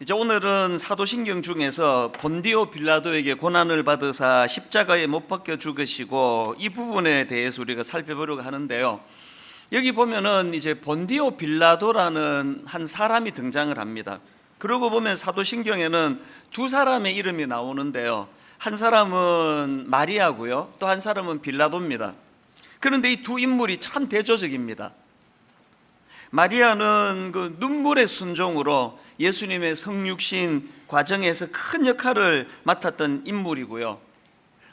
이제 오늘은 사도신경 중에서 본디오 빌라도에게 고난을 받으사 십자가에 못 박혀 죽으시고 이 부분에 대해서 우리가 살펴보려고 하는데요. 여기 보면은 이제 본디오 빌라도라는 한 사람이 등장을 합니다. 그러고 보면 사도신경에는 두 사람의 이름이 나오는데요. 한 사람은 마리아고요. 또 한 사람은 빌라도입니다. 그런데 이 두 인물이 참 대조적입니다. 마리아는 그 눈물의 순종으로 예수님의 성육신 과정에서 큰 역할을 맡았던 인물이고요.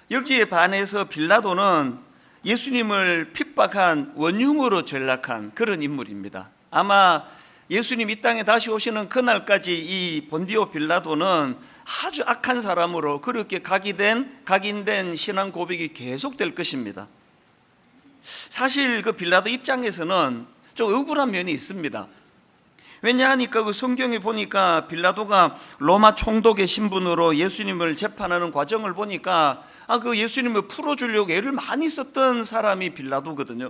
여기에 반해서 빌라도는 예수님을 핍박한 원흉으로 전락한 그런 인물입니다. 아마 예수님 이 땅에 다시 오시는 그날까지 이 본디오 빌라도는 아주 악한 사람으로 그렇게 각인된 신앙 고백이 계속될 것입니다. 사실 그 빌라도 입장에서는 좀 억울한 면이 있습니다. 왜냐하니까 그 성경에 보니까 빌라도가 로마 총독의 신분으로 예수님을 재판하는 과정을 보니까 그 예수님을 풀어주려고 애를 많이 썼던 사람이 빌라도거든요.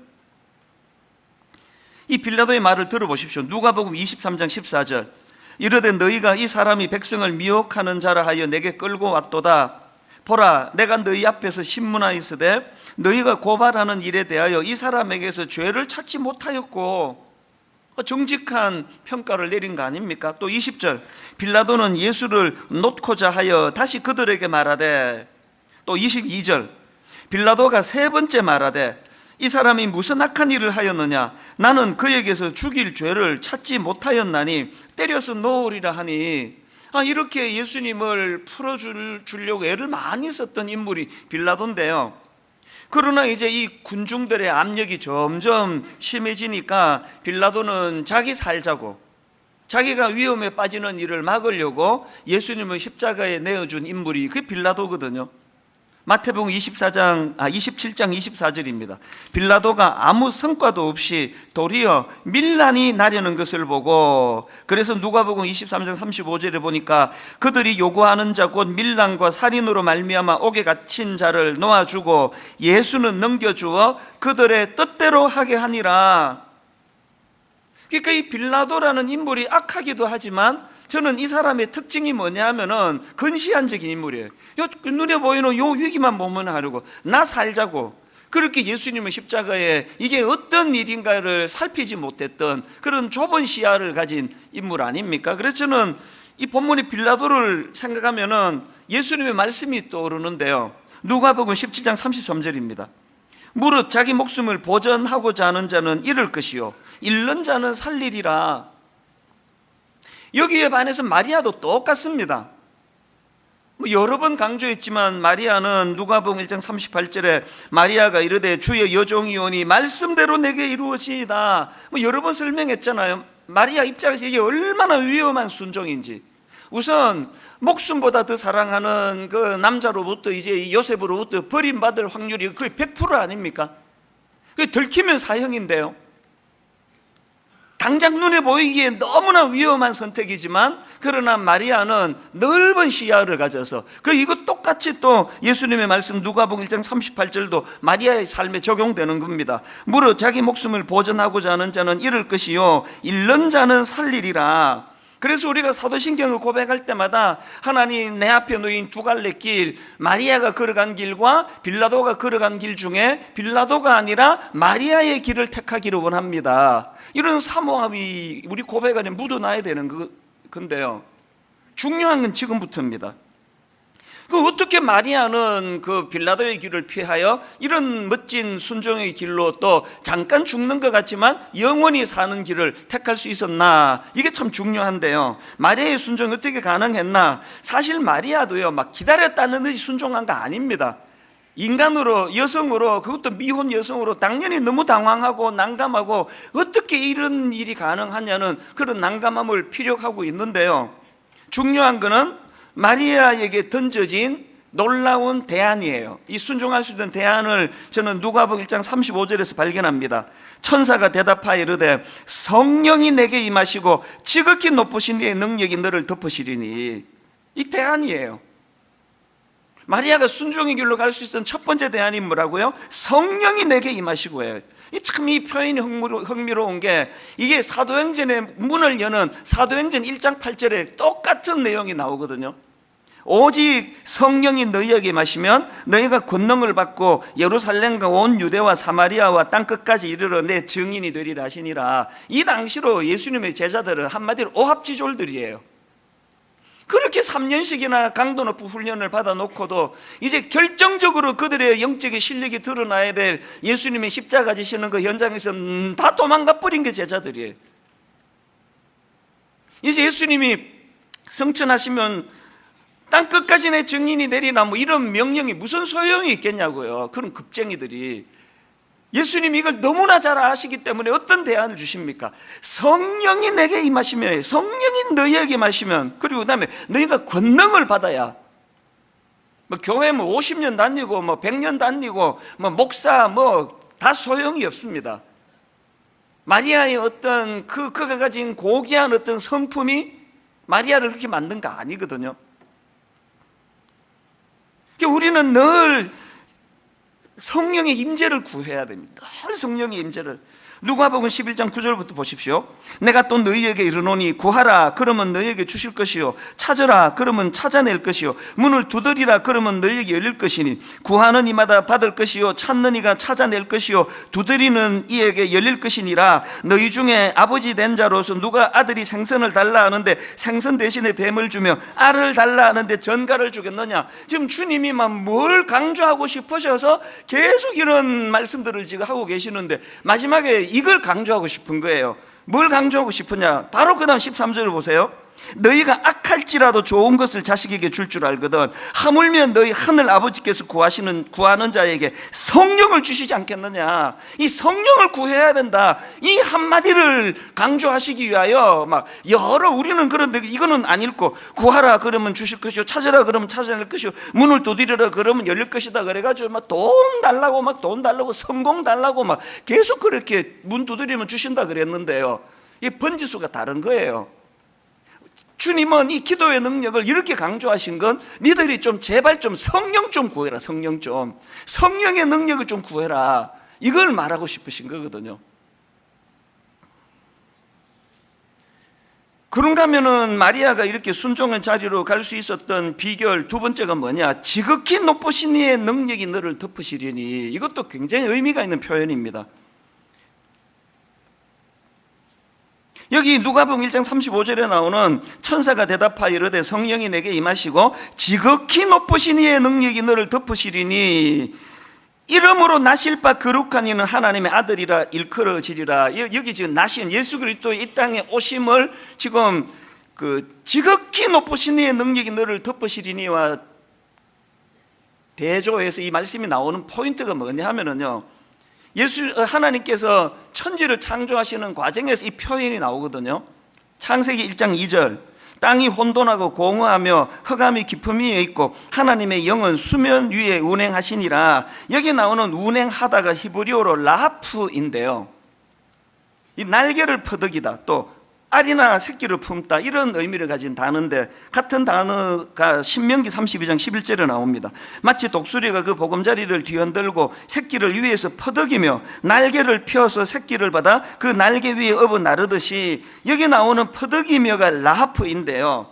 이 빌라도의 말을 들어보십시오. 누가복음 23장 14절. 이르되 너희가 이 사람이 백성을 미혹하는 자라 하여 내게 끌고 왔도다. 보라, 내가 너희 앞에서 신문하였으되 너희가 고발하는 일에 대하여 이 사람에게서 죄를 찾지 못하였고, 정직한 평가를 내린 거 아닙니까? 또 20절. 빌라도는 예수를 놓고자 하여 다시 그들에게 말하되, 또 22절. 빌라도가 세 번째 말하되 이 사람이 무슨 악한 일을 하였느냐? 나는 그에게서 죽일 죄를 찾지 못하였나니 때려서 놓으리라 하니, 이렇게 예수님을 풀어주려고 애를 많이 썼던 인물이 빌라도인데요. 그러나 이제 이 군중들의 압력이 점점 심해지니까 빌라도는 자기 살자고, 자기가 위험에 빠지는 일을 막으려고 예수님을 십자가에 내어준 인물이 그 빌라도거든요. 마태복음 27장 24절입니다. 빌라도가 아무 성과도 없이 도리어 밀란이 나려는 것을 보고, 그래서 누가복음 23장 35절에 보니까 그들이 요구하는 자 곧 밀란과 살인으로 말미암아 옥에 갇힌 자를 놓아주고 예수는 넘겨주어 그들의 뜻대로 하게 하니라. 그러니까 이 빌라도라는 인물이 악하기도 하지만 저는 이 사람의 특징이 뭐냐면은 근시안적인 인물이에요. 눈에 보이는 요 위기만 보면 하려고, 나 살자고, 그렇게 예수님의 십자가에 이게 어떤 일인가를 살피지 못했던 그런 좁은 시야를 가진 인물 아닙니까? 그래서 저는 이 본문의 빌라도를 생각하면은 예수님의 말씀이 떠오르는데요. 누가복음 17장 33절입니다. 무릇 자기 목숨을 보전하고자 하는 자는 잃을 것이요 잃는 자는 살리리라. 여기에 반해서 마리아도 똑같습니다. 여러 번 강조했지만 마리아는 누가복음 1장 38절에 마리아가 이르되 주의 여종이오니 말씀대로 내게 이루어지이다. 여러 번 설명했잖아요. 마리아 입장에서 이게 얼마나 위험한 순종인지. 우선 목숨보다 더 사랑하는 그 남자로부터 이제 요셉으로부터 버림받을 확률이 거의 100% 아닙니까? 들키면 사형인데요. 당장 눈에 보이기에 너무나 위험한 선택이지만, 그러나 마리아는 넓은 시야를 가져서 이거 똑같이 또 예수님의 말씀 누가복음 1장 38절도 마리아의 삶에 적용되는 겁니다. 무릇 자기 목숨을 보전하고자 하는 자는 잃을 것이요 잃는 자는 살리리라. 그래서 우리가 사도신경을 고백할 때마다 하나님 내 앞에 놓인 두 갈래 길, 마리아가 걸어간 길과 빌라도가 걸어간 길 중에 빌라도가 아니라 마리아의 길을 택하기를 원합니다. 이런 사모함이 우리 고백 안에 묻어나야 되는 건데요. 중요한 건 지금부터입니다. 어떻게 마리아는 그 빌라도의 길을 피하여 이런 멋진 순종의 길로 또 잠깐 죽는 것 같지만 영원히 사는 길을 택할 수 있었나? 이게 참 중요한데요. 마리아의 순종이 어떻게 가능했나? 사실 마리아도요, 막 기다렸다는 듯이 순종한 거 아닙니다. 인간으로, 여성으로, 그것도 미혼 여성으로 당연히 너무 당황하고 난감하고 어떻게 이런 일이 가능하냐는 그런 난감함을 피력하고 있는데요. 중요한 거는 마리아에게 던져진 놀라운 대안이에요. 이 순종할 수 있는 대안을 저는 누가복음 1장 35절에서 발견합니다. 천사가 대답하여 이르되 성령이 내게 임하시고 지극히 높으신 이의 능력이 너를 덮으시리니. 이 대안이에요. 마리아가 순종의 길로 갈 수 있었던 첫 번째 대안이 뭐라고요? 성령이 내게 임하시고 해요. 참 이 표현이 흥미로운 게 이게 사도행전의 문을 여는 사도행전 1장 8절에 똑같은 내용이 나오거든요. 오직 성령이 너희에게 임하시면 너희가 권능을 받고 예루살렘과 온 유대와 사마리아와 땅끝까지 이르러 내 증인이 되리라 하시니라. 이 당시로 예수님의 제자들은 한마디로 오합지졸들이에요. 그렇게 3년씩이나 강도 높은 훈련을 받아놓고도 이제 결정적으로 그들의 영적인 실력이 드러나야 될 예수님의 십자가 지시는 그 현장에서 다 도망가 버린 게 제자들이에요. 이제 예수님이 성천하시면 땅끝까지 내 증인이 되리라 뭐 이런 명령이 무슨 소용이 있겠냐고요. 그런 급쟁이들이. 예수님이 이걸 너무나 잘 아시기 때문에 어떤 대안을 주십니까? 성령이 내게 임하시면, 성령이 너희에게 임하시면, 그리고 그 다음에 너희가 권능을 받아야, 뭐 교회 뭐 50년 다니고 뭐 100년 다니고 뭐 목사 뭐 다 소용이 없습니다. 마리아의 어떤 그가 가진 고귀한 어떤 성품이 마리아를 그렇게 만든 거 아니거든요. 우리는 늘 성령의 임재를 구해야 됩니다. 늘 성령의 임재를. 누가복음 11장 9절부터 보십시오. 내가 또 너희에게 이르노니 구하라 그러면 너희에게 주실 것이요 찾으라 그러면 찾아낼 것이요 문을 두드리라 그러면 너희에게 열릴 것이니 구하는 이마다 받을 것이요 찾는 이가 찾아낼 것이요 두드리는 이에게 열릴 것이니라. 너희 중에 아버지 된 자로서 누가 아들이 생선을 달라 하는데 생선 대신에 뱀을 주며 알을 달라 하는데 전갈을 주겠느냐. 지금 주님이 막 뭘 강조하고 싶으셔서 계속 이런 말씀들을 지금 하고 계시는데 마지막에 이걸 강조하고 싶은 거예요. 뭘 강조하고 싶으냐? 바로 그 다음 13절을 보세요. 너희가 악할지라도 좋은 것을 자식에게 줄 줄 알거든 하물며 너희 하늘 아버지께서 구하는 자에게 성령을 주시지 않겠느냐. 이 성령을 구해야 된다. 이 한마디를 강조하시기 위하여 막 우리는 그런데 이거는 안 읽고 구하라 그러면 주실 것이요 찾으라 그러면 찾아낼 것이요 문을 두드리라 그러면 열릴 것이다 그래가지고 막 돈 달라고 성공 달라고 막 계속 그렇게 문 두드리면 주신다 그랬는데요. 이 번지수가 다른 거예요. 주님은 이 기도의 능력을 이렇게 강조하신 건 니들이 좀 제발 좀 성령 좀 구해라. 성령의 능력을 좀 구해라. 이걸 말하고 싶으신 거거든요. 그런가 하면은 마리아가 이렇게 순종의 자리로 갈 수 있었던 비결 두 번째가 뭐냐? 지극히 높으신 이의 능력이 너를 덮으시리니. 이것도 굉장히 의미가 있는 표현입니다. 여기 누가복음 1장 35절에 나오는 천사가 대답하여 이르되 성령이 내게 임하시고 지극히 높으신 이의 능력이 너를 덮으시리니 이름으로 나실 바 거룩한 이는 하나님의 아들이라 일컬어지리라. 여기 지금 나신 예수 그리스도의 이 땅에 오심을 지금 그 지극히 높으신 이의 능력이 너를 덮으시리니와 대조해서 이 말씀이 나오는 포인트가 뭐냐 하면은요, 하나님께서 천지를 창조하시는 과정에서 이 표현이 나오거든요. 창세기 1장 2절 땅이 혼돈하고 공허하며 흑암이 깊음 위에 있고 하나님의 영은 수면 위에 운행하시니라. 여기 나오는 운행하다가 히브리어로 라프인데요, 이 날개를 퍼득이다, 또 알이나 새끼를 품다, 이런 의미를 가진 단어인데 같은 단어가 신명기 32장 11절에 나옵니다. 마치 독수리가 그 보금자리를 뒤흔들고 새끼를 위에서 퍼득이며 날개를 펴서 새끼를 받아 그 날개 위에 업어 나르듯이 여기 나오는 퍼득이며가 라하프인데요,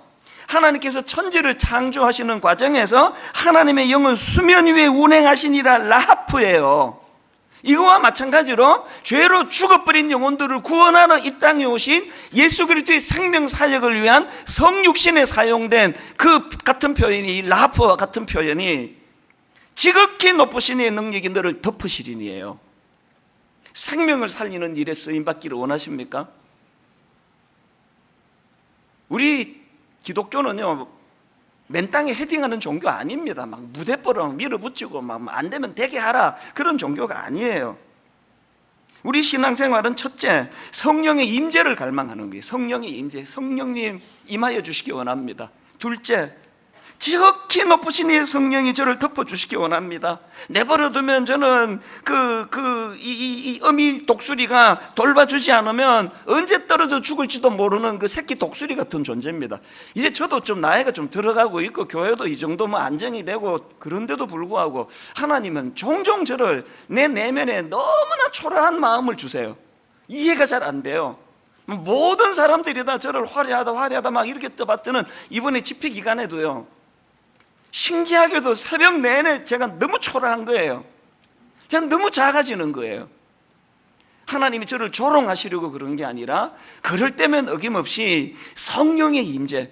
하나님께서 천지를 창조하시는 과정에서 하나님의 영은 수면 위에 운행하시니라 라하프예요. 이거와 마찬가지로 죄로 죽어버린 영혼들을 구원하는 이 땅에 오신 예수 그리스도의 생명 사역을 위한 성육신에 사용된 그 같은 표현이, 라프와 같은 표현이 지극히 높으신 이의 능력이 너를 덮으시리니에요. 생명을 살리는 일에 쓰임받기를 원하십니까? 우리 기독교는요, 맨 땅에 헤딩하는 종교 아닙니다. 막 무대뽀로 밀어붙이고 막 안 되면 되게 하라, 그런 종교가 아니에요. 우리 신앙생활은 첫째, 성령의 임재를 갈망하는 거예요. 성령의 임재, 성령님 임하여 주시기 원합니다. 둘째, 지극히 높으신 이의 성령이 저를 덮어주시기 원합니다. 내버려두면 저는 이 어미 독수리가 돌봐주지 않으면 언제 떨어져 죽을지도 모르는 그 새끼 독수리 같은 존재입니다. 이제 저도 좀 나이가 좀 들어가고 있고 교회도 이 정도면 안정이 되고 그런데도 불구하고 하나님은 종종 저를 내 내면에 너무나 초라한 마음을 주세요. 이해가 잘 안 돼요. 모든 사람들이 다 저를 화려하다 막 이렇게 떠받드는 이번에 집회 기간에도요, 신기하게도 새벽 내내 제가 너무 초라한 거예요. 제가 너무 작아지는 거예요. 하나님이 저를 조롱하시려고 그런 게 아니라 그럴 때면 어김없이 성령의 임재,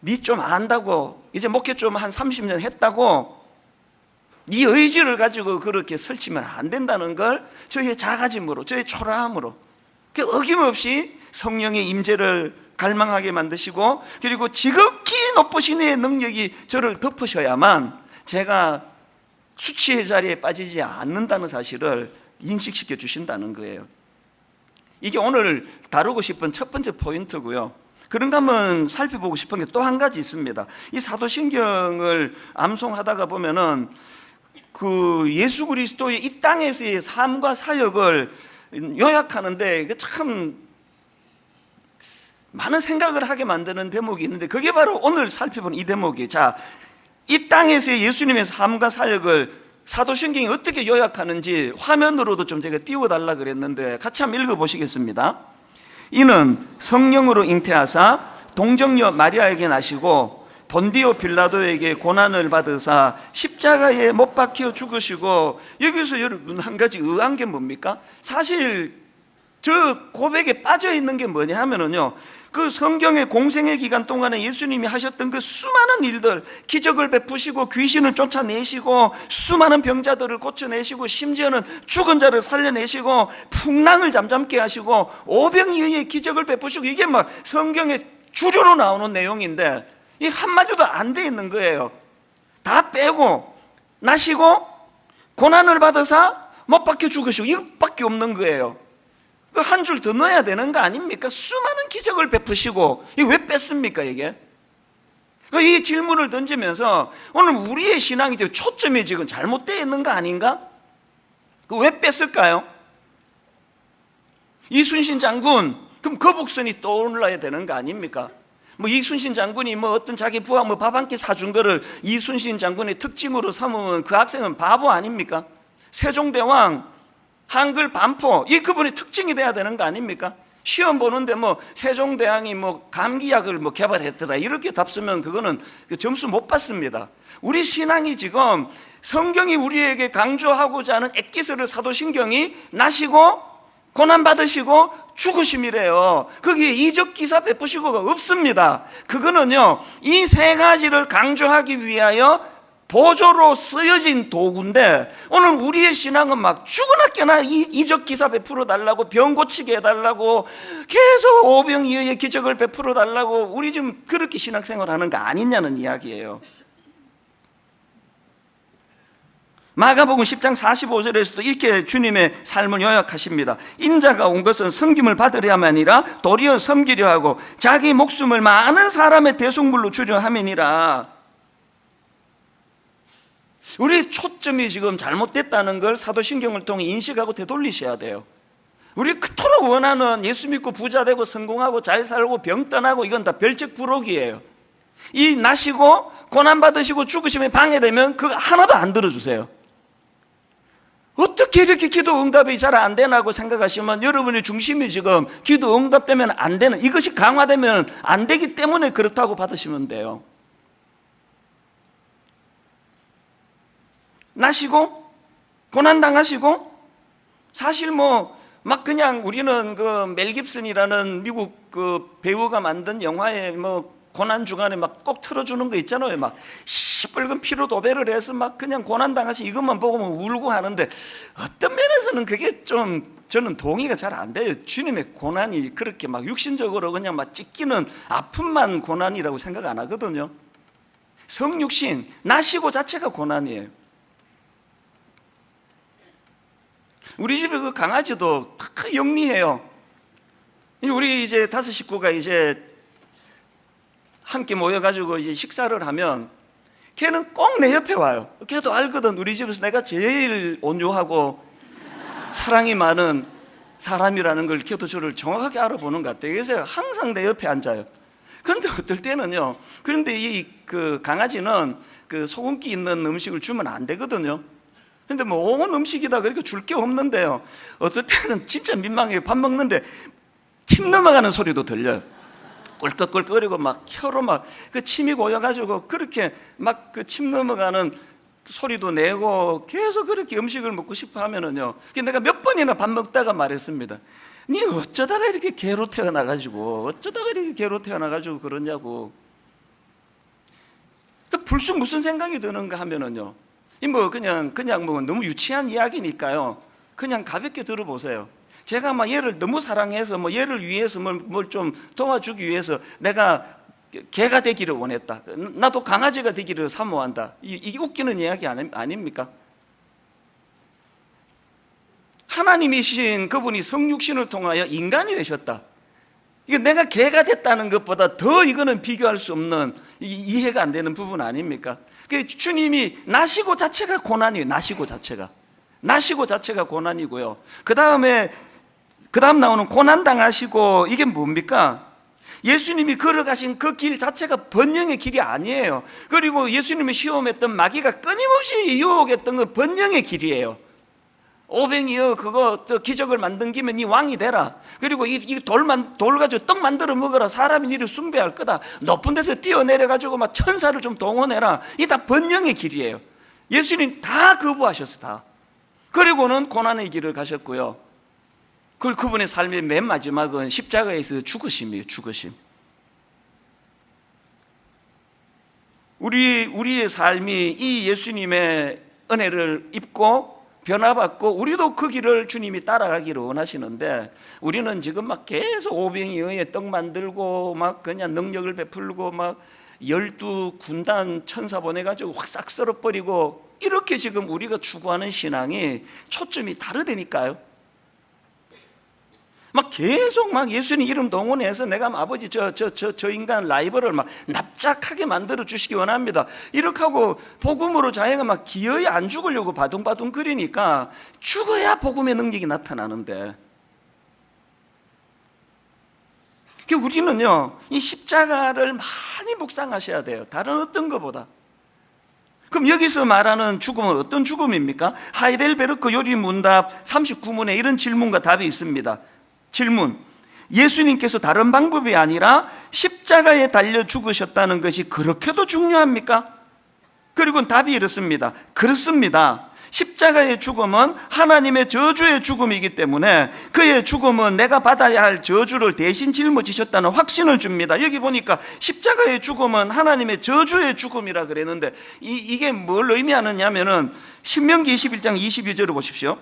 니 좀 안다고, 이제 목회 좀 한 30년 했다고 네 의지를 가지고 그렇게 설치면 안 된다는 걸 저의 작아짐으로, 저의 초라함으로 어김없이 성령의 임재를 갈망하게 만드시고, 그리고 지극히 높으신 이의 능력이 저를 덮으셔야만 제가 수치의 자리에 빠지지 않는다는 사실을 인식시켜 주신다는 거예요. 이게 오늘 다루고 싶은 첫 번째 포인트고요. 그런가 하면 살펴보고 싶은 게 또 한 가지 있습니다. 이 사도신경을 암송하다가 보면은 예수 그리스도의 이 땅에서의 삶과 사역을 요약하는데 참 많은 생각을 하게 만드는 대목이 있는데, 그게 바로 오늘 살펴본 이 대목이에요. 자, 이 땅에서의 예수님의 삶과 사역을 사도신경이 어떻게 요약하는지 화면으로도 좀 제가 띄워달라 그랬는데 같이 한번 읽어보시겠습니다. 이는 성령으로 잉태하사 동정녀 마리아에게 나시고 본디오 빌라도에게 고난을 받으사 십자가에 못 박혀 죽으시고, 여기서 여러분 한 가지 의아한 게 뭡니까? 사실 저 고백에 빠져 있는 게 뭐냐 하면은요, 그 성경의 공생의 기간 동안에 예수님이 하셨던 그 수많은 일들, 기적을 베푸시고 귀신을 쫓아내시고 수많은 병자들을 고쳐내시고 심지어는 죽은 자를 살려내시고 풍랑을 잠잠케 하시고 오병이어의 기적을 베푸시고, 이게 막 성경에 주류로 나오는 내용인데 이 한마디도 안 돼 있는 거예요. 다 빼고 나시고 고난을 받아서 못 박혀 죽으시고 이것밖에 없는 거예요. 한 줄 더 넣어야 되는 거 아닙니까? 수많은 기적을 베푸시고, 이거 왜 뺐습니까 이게? 이 질문을 던지면서 오늘 우리의 신앙이 지금 초점이 지금 잘못되어 있는 거 아닌가? 왜 뺐을까요? 이순신 장군, 그럼 거북선이 떠올라야 되는 거 아닙니까? 이순신 장군이 어떤 자기 부하 밥 한 끼 사준 거를 이순신 장군의 특징으로 삼으면 그 학생은 바보 아닙니까? 세종대왕 한글 반포, 이 그분의 특징이 돼야 되는 거 아닙니까? 시험 보는데 세종대왕이 감기약을 개발했더라 이렇게 답 쓰면 그거는 점수 못 받습니다. 우리 신앙이 지금 성경이 우리에게 강조하고자 하는 엑기스를 사도신경이 나시고 고난받으시고 죽으심이래요. 거기에 이적 기사 베푸시고가 없습니다. 그거는요, 이 세 가지를 강조하기 위하여 보조로 쓰여진 도구인데, 오늘 우리의 신앙은 막 죽으나 깨나 이적 기사 베풀어 달라고, 병 고치게 해달라고, 계속 오병이어의 기적을 베풀어 달라고, 우리 지금 그렇게 신앙생활 하는 거 아니냐는 이야기예요. 마가복음 10장 45절에서도 이렇게 주님의 삶을 요약하십니다. 인자가 온 것은 섬김을 받으려함이 아니라 도리어 섬기려 하고 자기 목숨을 많은 사람의 대속물로 주려 함이니라. 우리 초점이 지금 잘못됐다는 걸 사도신경을 통해 인식하고 되돌리셔야 돼요. 우리 그토록 원하는 예수 믿고 부자 되고 성공하고 잘 살고 병 떠나고, 이건 다 별책부록이에요. 이 나시고 고난받으시고 죽으시면 방해되면 그거 하나도 안 들어주세요. 어떻게 이렇게 기도 응답이 잘 안 되나고 생각하시면 여러분의 중심이 지금 기도 응답되면 안 되는, 이것이 강화되면 안 되기 때문에 그렇다고 받으시면 돼요. 나시고 고난당하시고, 사실 그냥 우리는 멜 깁슨이라는 미국 배우가 만든 영화에 고난 중간에 꼭 틀어주는 거 있잖아요. 시뻘건 피로 도배를 해서 그냥 고난당하시 이것만 보고 울고 하는데, 어떤 면에서는 그게 좀 저는 동의가 잘 안 돼요. 주님의 고난이 그렇게 육신적으로 그냥 찢기는 아픔만 고난이라고 생각 안 하거든요. 성육신, 나시고 자체가 고난이에요. 우리 집에 그 강아지도 다 영리해요. 우리 이제 5 식구가 이제 함께 모여가지고 이제 식사를 하면 걔는 꼭 내 옆에 와요. 걔도 알거든. 우리 집에서 내가 제일 온유하고 사랑이 많은 사람이라는 걸 걔도 저를 정확하게 알아보는 것 같아요. 그래서 항상 내 옆에 앉아요. 그런데 어떨 때는요, 그런데 이 강아지는 소금기 있는 음식을 주면 안 되거든요. 근데 뭐 온 음식이다 그렇게 줄 게 없는데요, 어떨 때는 진짜 민망해요. 밥 먹는데 침 넘어가는 소리도 들려요. 꿀꺽꿀꺽거리고 막 혀로 막 침이 고여가지고 그렇게 막 침 넘어가는 소리도 내고 계속 그렇게 음식을 먹고 싶어 하면은요, 내가 몇 번이나 밥 먹다가 말했습니다. 니 어쩌다가 이렇게 개로 태어나가지고 그러냐고. 불쑥 무슨 생각이 드는가 하면은요, 그냥 뭐 너무 유치한 이야기니까요, 그냥 가볍게 들어보세요. 제가 막 얘를 너무 사랑해서 얘를 위해서 뭘 좀 도와주기 위해서 내가 개가 되기를 원했다, 나도 강아지가 되기를 사모한다, 이게 웃기는 이야기 아닙니까? 하나님이신 그분이 성육신을 통하여 인간이 되셨다. 이게 내가 개가 됐다는 것보다 더 이거는 비교할 수 없는, 이해가 안 되는 부분 아닙니까? 주님이 나시고 자체가 고난이에요. 나시고 자체가 고난이고요. 그 다음 나오는 고난 당하시고, 이게 뭡니까? 예수님이 걸어가신 그 길 자체가 번영의 길이 아니에요. 그리고 예수님이 시험했던 마귀가 끊임없이 유혹했던 건 번영의 길이에요. 오병이여, 그거 또 기적을 만든 김에 네 왕이 되라. 그리고 이 돌 가지고 떡 만들어 먹어라. 사람이 니를 숭배할 거다. 높은 데서 뛰어내려 가지고 막 천사를 좀 동원해라. 이게 다 번영의 길이에요. 예수님 다 거부하셨어, 다. 그리고는 고난의 길을 가셨고요. 그리고 그분의 삶의 맨 마지막은 십자가에서 죽으심이에요. 죽으심. 우리의 삶이 이 예수님의 은혜를 입고 변화받고 우리도 그 길을 주님이 따라가기를 원하시는데, 우리는 지금 막 계속 오병이어에 떡 만들고 막 그냥 능력을 베풀고 막 12군단 천사 보내가지고 확 싹 썰어버리고, 이렇게 지금 우리가 추구하는 신앙이 초점이 다르다니까요. 막 계속 막 예수님 이름 동원해서 내가 아버지 저 인간 라이벌을 막 납작하게 만들어 주시기 원합니다, 이렇게 하고 복음으로 자기가 막 기어이 안 죽으려고 바둥바둥 거리니까 죽어야 복음의 능력이 나타나는데, 우리는요 이 십자가를 많이 묵상하셔야 돼요, 다른 어떤 것보다. 그럼 여기서 말하는 죽음은 어떤 죽음입니까? 하이델베르크 요리문답 39문에 이런 질문과 답이 있습니다. 질문: 예수님께서 다른 방법이 아니라 십자가에 달려 죽으셨다는 것이 그렇게도 중요합니까? 그리고 답이 이렇습니다. 그렇습니다. 십자가의 죽음은 하나님의 저주의 죽음이기 때문에 그의 죽음은 내가 받아야 할 저주를 대신 짊어지셨다는 확신을 줍니다. 여기 보니까 십자가의 죽음은 하나님의 저주의 죽음이라 그랬는데, 이게 뭘 의미하느냐면은 신명기 21장 22절을 보십시오.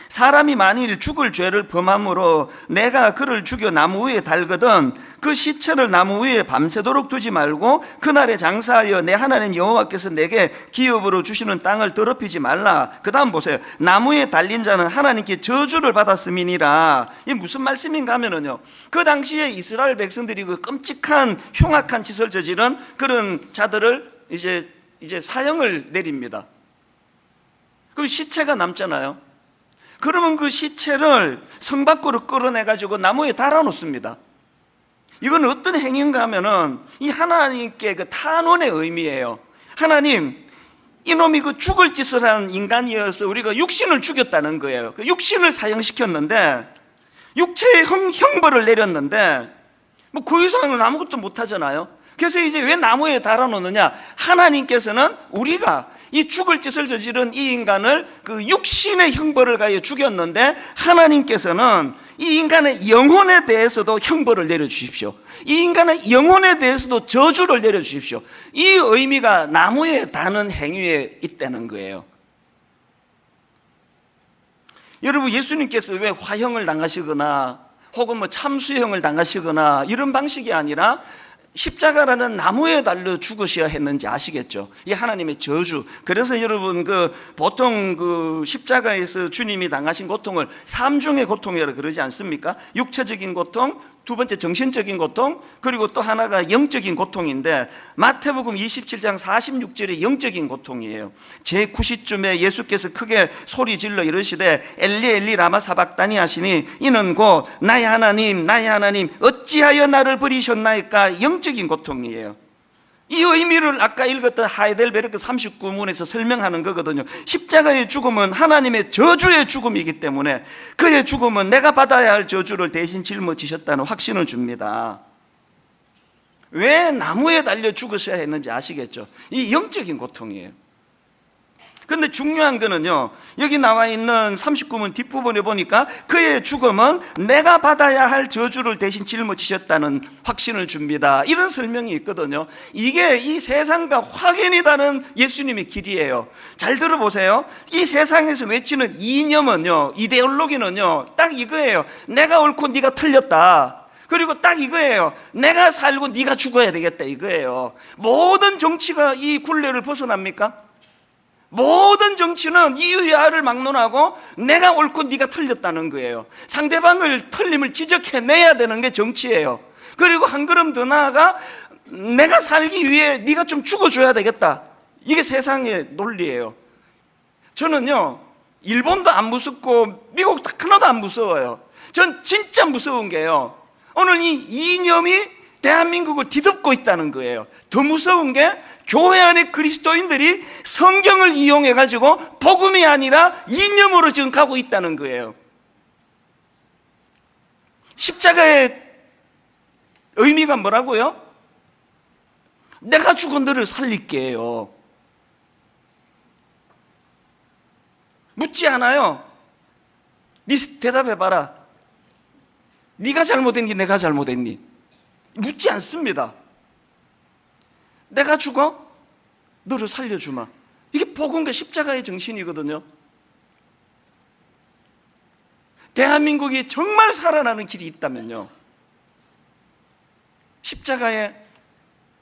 사람이 만일 죽을 죄를 범함으로 내가 그를 죽여 나무 위에 달거든 그 시체를 나무 위에 밤새도록 두지 말고 그날에 장사하여 내 하나님 여호와께서 내게 기업으로 주시는 땅을 더럽히지 말라. 그 다음 보세요. 나무에 달린 자는 하나님께 저주를 받았음이니라. 이게 무슨 말씀인가 하면은요, 그 당시에 이스라엘 백성들이 그 끔찍한 흉악한 짓을 저지른 그런 자들을 이제 사형을 내립니다. 그럼 시체가 남잖아요. 그러면 그 시체를 성 밖으로 끌어내가지고 나무에 달아놓습니다. 이건 어떤 행위인가 하면은 이 하나님께 그 탄원의 의미예요. 하나님, 이놈이 그 죽을 짓을 한 인간이어서 우리가 육신을 죽였다는 거예요. 그 육신을 사형시켰는데, 육체의 형벌을 내렸는데 뭐 그 이상은 아무것도 못하잖아요. 그래서 이제 왜 나무에 달아놓느냐? 하나님께서는 우리가 이 죽을 짓을 저지른 이 인간을 그 육신의 형벌을 가해 죽였는데, 하나님께서는 이 인간의 영혼에 대해서도 형벌을 내려주십시오. 이 인간의 영혼에 대해서도 저주를 내려주십시오. 이 의미가 나무에 다는 행위에 있다는 거예요. 여러분, 예수님께서 왜 화형을 당하시거나 혹은 뭐 참수형을 당하시거나 이런 방식이 아니라 십자가라는 나무에 달려 죽으셔야 했는지 아시겠죠? 이 하나님의 저주. 그래서 여러분 보통 십자가에서 주님이 당하신 고통을 3중의 고통이라고 그러지 않습니까? 육체적인 고통, 두 번째 정신적인 고통, 그리고 또 하나가 영적인 고통인데, 마태복음 27장 46절의 영적인 고통이에요. 제9시쯤에 예수께서 크게 소리 질러 이르시되 엘리 엘리 라마 사박다니 하시니 이는 곧 나의 하나님 나의 하나님 어찌하여 나를 버리셨나이까. 영적인 고통이에요. 이 의미를 아까 읽었던 하이델베르크 39문에서 설명하는 거거든요. 십자가의 죽음은 하나님의 저주의 죽음이기 때문에 그의 죽음은 내가 받아야 할 저주를 대신 짊어지셨다는 확신을 줍니다. 왜 나무에 달려 죽으셔야 했는지 아시겠죠? 이 영적인 고통이에요. 근데 중요한 거는요, 여기 나와 있는 39문 뒷부분에 보니까 그의 죽음은 내가 받아야 할 저주를 대신 짊어지셨다는 확신을 줍니다. 이런 설명이 있거든요. 이게 이 세상과 확연히 다른 예수님의 길이에요. 잘 들어보세요. 이 세상에서 외치는 이념은요, 이데올로기는요, 딱 이거예요. 내가 옳고 네가 틀렸다. 그리고 딱 이거예요. 내가 살고 네가 죽어야 되겠다, 이거예요. 모든 정치가 이 굴레를 벗어납니까? 모든 정치는 이유의 알을 막론하고 내가 옳고 네가 틀렸다는 거예요. 상대방을 틀림을 지적해내야 되는 게 정치예요. 그리고 한 걸음 더 나아가 내가 살기 위해 네가 좀 죽어줘야 되겠다. 이게 세상의 논리예요. 저는요, 일본도 안 무섭고 미국 하나도 안 무서워요. 전 진짜 무서운 게요, 오늘 이 이념이 대한민국을 뒤덮고 있다는 거예요. 더 무서운 게 교회 안에 그리스도인들이 성경을 이용해 가지고 복음이 아니라 이념으로 지금 가고 있다는 거예요. 십자가의 의미가 뭐라고요? 내가 죽은 너를 살릴게요. 묻지 않아요. 네 대답해봐라. 네가 잘못했니? 내가 잘못했니? 묻지 않습니다. 내가 죽어? 너를 살려주마. 이게 복음과 십자가의 정신이거든요. 대한민국이 정말 살아나는 길이 있다면요, 십자가의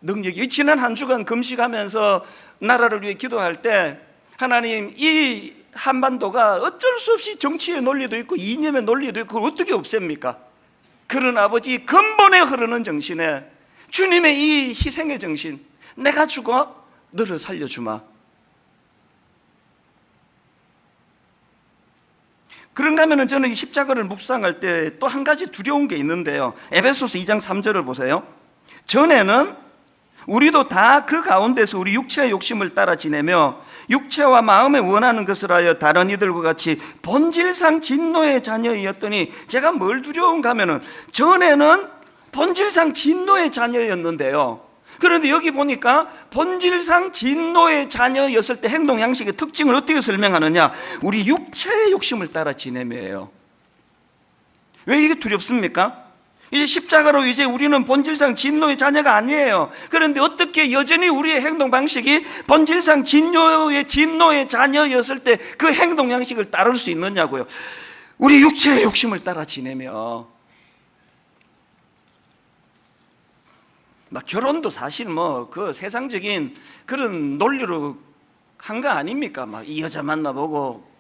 능력이. 지난 한 주간 금식하면서 나라를 위해 기도할 때, 하나님, 이 한반도가 어쩔 수 없이 정치의 논리도 있고 이념의 논리도 있고 어떻게 없앱니까? 그런 아버지 근본에 흐르는 정신에 주님의 이 희생의 정신, 내가 죽어 너를 살려주마. 그런가 하면 저는 이 십자가를 묵상할 때 또 한 가지 두려운 게 있는데요, 에베소서 2장 3절을 보세요. 전에는 우리도 다 그 가운데서 우리 육체의 욕심을 따라 지내며 육체와 마음에 원하는 것을 하여 다른 이들과 같이 본질상 진노의 자녀이었더니, 제가 뭘 두려운가 하면은 전에는 본질상 진노의 자녀였는데요, 그런데 여기 보니까 본질상 진노의 자녀였을 때 행동 양식의 특징을 어떻게 설명하느냐, 우리 육체의 욕심을 따라 지내며예요. 왜 이게 두렵습니까? 이제 십자가로 이제 우리는 본질상 진노의 자녀가 아니에요. 그런데 어떻게 여전히 우리의 행동 방식이 본질상 진노의 자녀였을 때 그 행동 양식을 따를 수 있느냐고요. 우리 육체의 욕심을 따라 지내며. 막 결혼도 사실 뭐 그 세상적인 그런 논리로 한 거 아닙니까? 막 이 여자 만나보고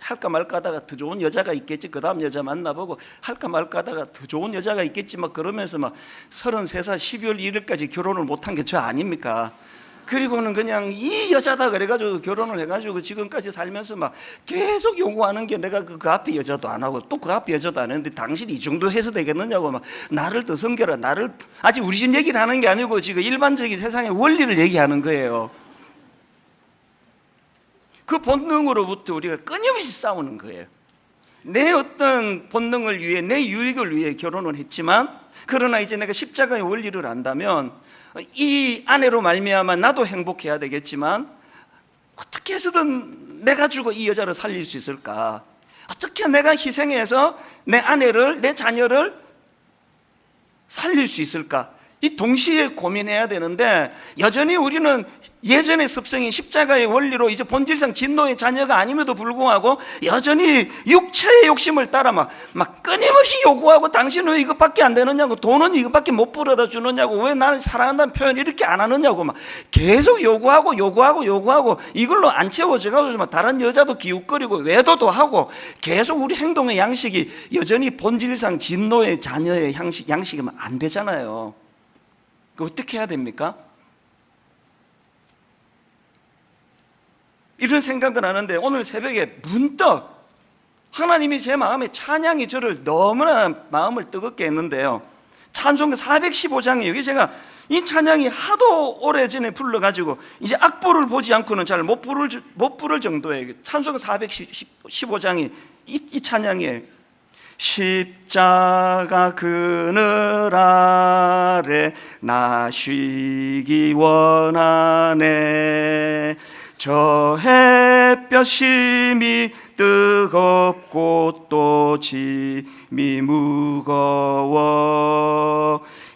할까 말까 하다가 더 좋은 여자가 있겠지, 그 다음 여자 만나보고 할까 말까 하다가 더 좋은 여자가 있겠지, 막 그러면서 막 33살 12월 1일까지 결혼을 못한 게 저 아닙니까? 그리고는 그냥 이 여자다 그래가지고 결혼을 해가지고 지금까지 살면서 막 계속 요구하는 게, 내가 그 앞에 여자도 안 하고 또 그 앞에 여자도 안 했는데 당신이 이 정도 해서 되겠느냐고, 막 나를 더 섬겨라, 나를. 아직 우리 집 얘기를 하는 게 아니고 지금 일반적인 세상의 원리를 얘기하는 거예요. 그 본능으로부터 우리가 끊임없이 싸우는 거예요. 내 어떤 본능을 위해, 내 유익을 위해 결혼을 했지만, 그러나 이제 내가 십자가의 원리를 안다면 이 아내로 말미암아 나도 행복해야 되겠지만, 어떻게 해서든 내가 주고 이 여자를 살릴 수 있을까? 어떻게 내가 희생해서 내 아내를, 내 자녀를 살릴 수 있을까? 이 동시에 고민해야 되는데, 여전히 우리는 예전의 습성인 십자가의 원리로 이제 본질상 진노의 자녀가 아님에도 불구하고 여전히 육체의 욕심을 따라 막 끊임없이 요구하고, 당신은 왜 이것밖에 안 되느냐고, 돈은 이것밖에 못 벌어다 주느냐고, 왜 나를 사랑한다는 표현 이렇게 안 하느냐고 막 계속 요구하고 이걸로 안 채워져가지고 다른 여자도 기웃거리고 외도도 하고, 계속 우리 행동의 양식이 여전히 본질상 진노의 자녀의 양식이면 안 되잖아요. 어떻게 해야 됩니까? 이런 생각을 하는데, 오늘 새벽에 문득 하나님이 제 마음에 찬양이 저를 너무나 마음을 뜨겁게 했는데요, 찬송가 415장에 여기 제가 이 찬양이 하도 오래전에 불러가지고 이제 악보를 보지 않고는 잘 못 부를 정도의 찬송가 415장이 이 찬양이에요. 십자가 그늘 아래 나 쉬기 원하네. 저 햇볕 심이 뜨겁고 또 짐이 무거워.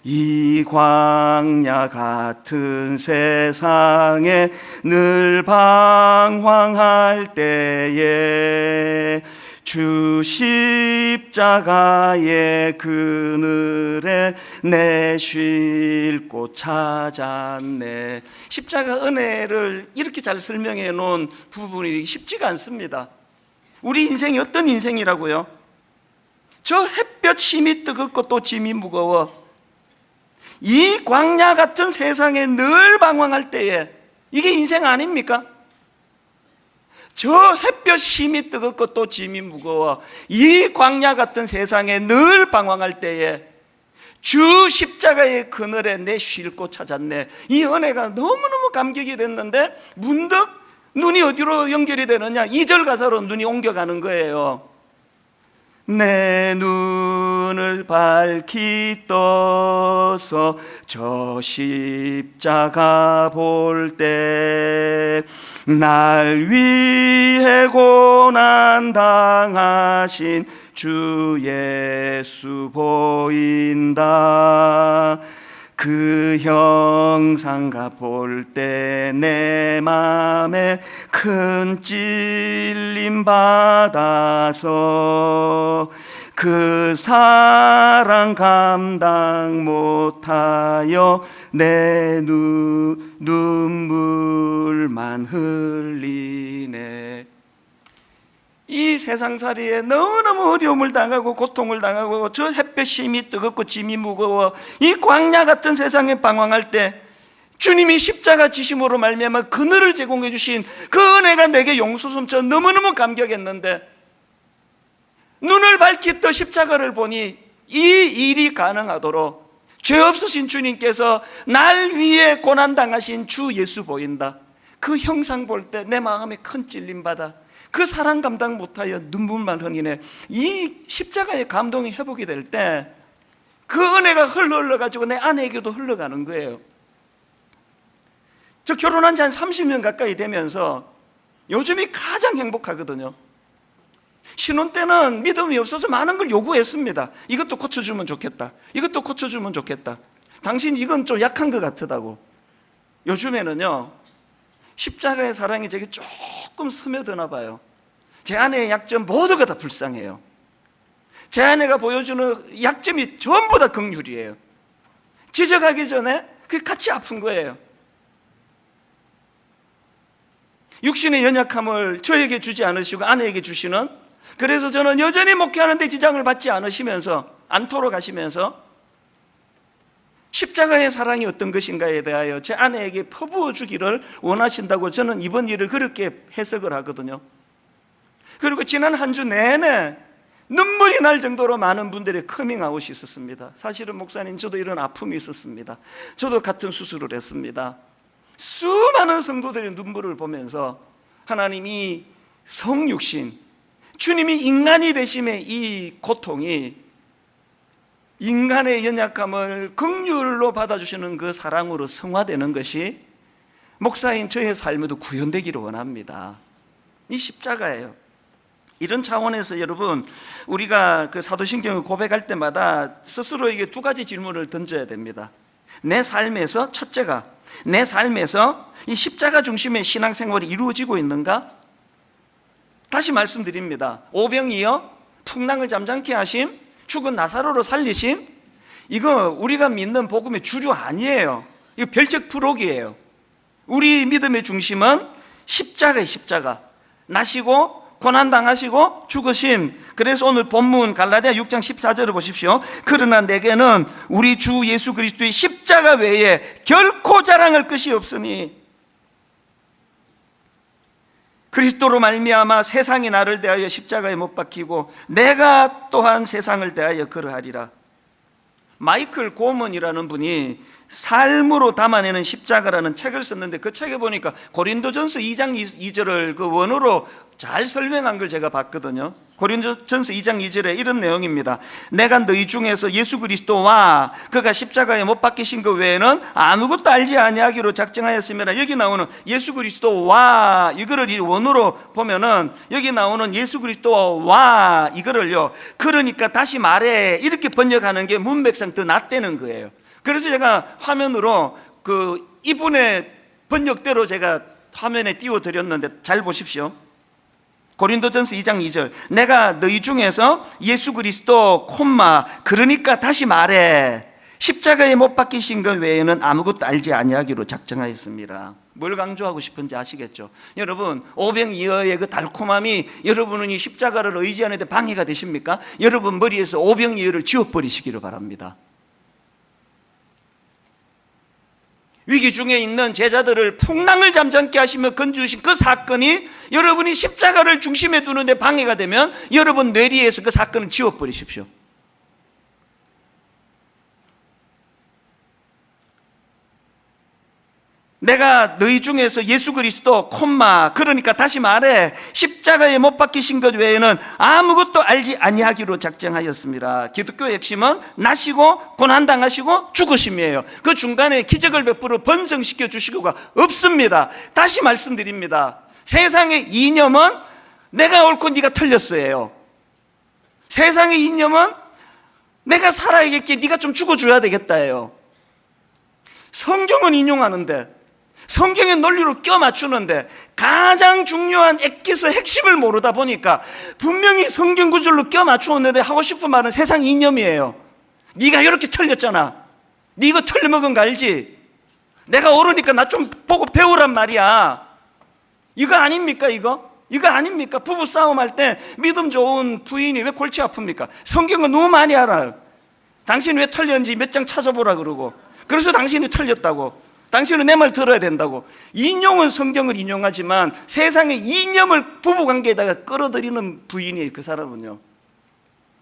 이 광야 같은 세상에 늘 방황할 때에 주 십자가의 그늘에 내 쉴 곳 찾았네. 십자가 은혜를 이렇게 잘 설명해 놓은 부분이 쉽지가 않습니다. 우리 인생이 어떤 인생이라고요? 저 햇볕 심이 뜨겁고 또 짐이 무거워. 이 광야 같은 세상에 늘 방황할 때에, 이게 인생 아닙니까? 저 햇볕 심이 뜨겁고 또 짐이 무거워. 이 광야 같은 세상에 늘 방황할 때에 주 십자가의 그늘에 내 쉴 곳 찾았네. 이 은혜가 너무너무 감격이 됐는데, 문득 눈이 어디로 연결이 되느냐, 2절 가사로 눈이 옮겨가는 거예요. 내 눈을 밝히 떠서 저 십자가 볼 때 날 위해 고난 당하신 주 예수 보인다. 그 형상가 볼 때 내 맘에 큰 찔림 받아서 그 사랑 감당 못하여 내 눈물만 흘리네. 이 세상살이에 너무너무 어려움을 당하고 고통을 당하고 저 햇볕이 뜨겁고 짐이 무거워 이 광야 같은 세상에 방황할 때 주님이 십자가 지심으로 말미암아 그늘을 제공해 주신 그 은혜가 내게 용솟음쳐 너무너무 감격했는데, 눈을 밝히 떠 십자가를 보니 이 일이 가능하도록 죄 없으신 주님께서 날 위해 고난당하신 주 예수 보인다. 그 형상 볼 때 내 마음에 큰 찔림 받아 그 사랑 감당 못하여 눈물만 흘리네. 이 십자가의 감동이 회복이 될 때 그 은혜가 흘러가지고 내 아내에게도 흘러가는 거예요. 저 결혼한 지 한 30년 가까이 되면서 요즘이 가장 행복하거든요. 신혼 때는 믿음이 없어서 많은 걸 요구했습니다. 이것도 고쳐주면 좋겠다, 이것도 고쳐주면 좋겠다, 당신 이건 좀 약한 것 같다고. 요즘에는요, 십자가의 사랑이 제게 조금 스며드나 봐요. 제 아내의 약점 모두가 다 불쌍해요. 제 아내가 보여주는 약점이 전부 다 긍휼이에요. 지적하기 전에 그게 같이 아픈 거예요. 육신의 연약함을 저에게 주지 않으시고 아내에게 주시는, 그래서 저는 여전히 목회하는데 지장을 받지 않도록 하시면서 십자가의 사랑이 어떤 것인가에 대하여 제 아내에게 퍼부어 주기를 원하신다고 저는 이번 일을 그렇게 해석을 하거든요. 그리고 지난 한 주 내내 눈물이 날 정도로 많은 분들의 커밍아웃이 있었습니다. 사실은 목사님, 저도 이런 아픔이 있었습니다. 저도 같은 수술을 했습니다. 수많은 성도들의 눈물을 보면서 하나님이 성육신, 주님이 인간이 되심의 이 고통이 인간의 연약함을 긍휼로 받아주시는 그 사랑으로 성화되는 것이 목사인 저의 삶에도 구현되기를 원합니다. 이 십자가예요. 이런 차원에서 여러분, 우리가 그 사도신경을 고백할 때마다 스스로에게 두 가지 질문을 던져야 됩니다. 내 삶에서 첫째가, 내 삶에서 이 십자가 중심의 신앙생활이 이루어지고 있는가? 다시 말씀드립니다. 오병이어 풍랑을 잠잠케 하심, 죽은 나사로를 살리심, 이거 우리가 믿는 복음의 주류 아니에요. 이거 별책 프록이에요. 우리 믿음의 중심은 십자가의 십자가, 나시고 고난당하시고 죽으심. 그래서 오늘 본문 갈라디아 6장 14절을 보십시오. 그러나 내게는 우리 주 예수 그리스도의 십자가 외에 결코 자랑할 것이 없으니 그리스도로 말미암아 세상이 나를 대하여 십자가에 못 박히고 내가 또한 세상을 대하여 그러하리라. 마이클 고먼이라는 분이 삶으로 담아내는 십자가라는 책을 썼는데, 그 책에 보니까 고린도전서 2장 2절을 그 원어로 잘 설명한 걸 제가 봤거든요. 고린도전서 2장 2절에 이런 내용입니다. 내가 너희 중에서 예수 그리스도와 그가 십자가에 못 박히신 것 외에는 아무것도 알지 아니하기로 작정하였으며, 여기 나오는 예수 그리스도와 이거를 이 원어로 보면은 여기 나오는 예수 그리스도와 이거를요, 그러니까 다시 말해 이렇게 번역하는 게 문맥상 더 낫다는 거예요. 그래서 제가 화면으로 그 이분의 번역대로 제가 화면에 띄워드렸는데 잘 보십시오. 고린도전서 2장 2절, 내가 너희 중에서 예수 그리스도 그러니까 다시 말해 십자가에 못 박히신 것 외에는 아무것도 알지 아니하기로 작정하였습니다. 뭘 강조하고 싶은지 아시겠죠? 여러분, 오병이어의 그 달콤함이 여러분은 이 십자가를 의지하는 데 방해가 되십니까? 여러분 머리에서 오병이어를 지워버리시기를 바랍니다. 위기 중에 있는 제자들을 풍랑을 잠잠케 하시며 건져주신 그 사건이 여러분이 십자가를 중심에 두는 데 방해가 되면 여러분 뇌리에서 그 사건을 지워버리십시오. 내가 너희 중에서 예수 그리스도 그러니까 다시 말해 십자가에 못 박히신 것 외에는 아무것도 알지 아니하기로 작정하였습니다. 기독교의 핵심은 나시고 고난당하시고 죽으심이에요. 그 중간에 기적을 베풀어 번성시켜 주시고가 없습니다. 다시 말씀드립니다. 세상의 이념은 내가 옳고 네가 틀렸어요. 세상의 이념은 내가 살아야겠기에 네가 좀 죽어줘야 되겠다예요. 성경은 인용하는데, 성경의 논리로 껴맞추는데 가장 중요한 엑기스 핵심을 모르다 보니까 분명히 성경 구절로 껴맞추었는데 하고 싶은 말은 세상 이념이에요. 네가 이렇게 틀렸잖아. 네 이거 틀려먹은 거 알지? 내가 옳으니까 나 좀 보고 배우란 말이야. 이거 아닙니까? 이거 아닙니까? 부부 싸움할 때 믿음 좋은 부인이 왜 골치 아픕니까? 성경은 너무 많이 알아요. 당신 왜 틀렸는지 몇 장 찾아보라 그러고, 그래서 당신이 틀렸다고, 당신은 내 말 들어야 된다고. 인용은 성경을 인용하지만 세상의 이념을 부부관계에다가 끌어들이는 부인이에요. 그 사람은요,